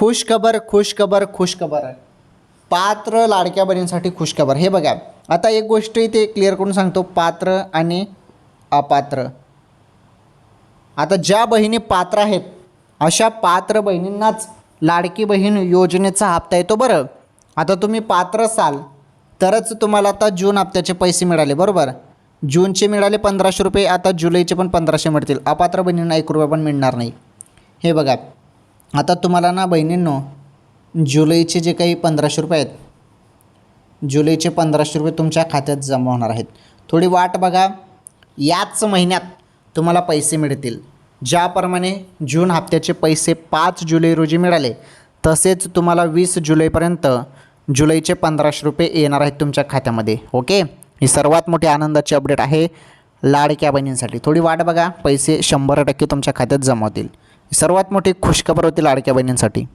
खुशखबर. पात्र लाडक्या बहिणींसाठी खुशखबर. हे बघा, आता एक गोष्ट इथे क्लिअर करून सांगतो, पात्र आणि अपात्र. आता ज्या बहिणी पात्र आहेत अशा पात्र बहिणींनाच लाडकी बहीण योजनेचा हप्ता येतो बरं. आता तुम्ही पात्र असाल तरच तुम्हाला आता जून हप्त्याचे पैसे मिळाले, बरोबर. जूनचे मिळाले 1500 रुपये, आता जुलैचे पण 1500 मिळतील. अपात्र बहिणींना 1 रुपया पण मिळणार नाही. हे बघा, आता तुम्हाला ना बहिणींनो, जुलैचे जे काही 1500 रुपये आहेत, जुलैचे 1500 रुपये तुमच्या खात्यात जमा होणार आहेत. थोडी वाट बघा, याच महिन्यात तुम्हाला पैसे मिळतील. ज्याप्रमाणे जून हप्त्याचे पैसे 5 जुलै रोजी मिळाले, तसेच तुम्हाला 20 जुलैपर्यंत जुलैचे 1500 रुपये येणार आहेत तुमच्या खात्यामध्ये. ओके, ही सर्वात मोठी आनंदाची अपडेट आहे लाडक्या बहिणींसाठी. थोडी वाट बघा, पैसे 100% तुमच्या खात्यात जमा होतील. सर्वात मोठी खुशखबर होती लाडक्या बहिणींसाठी.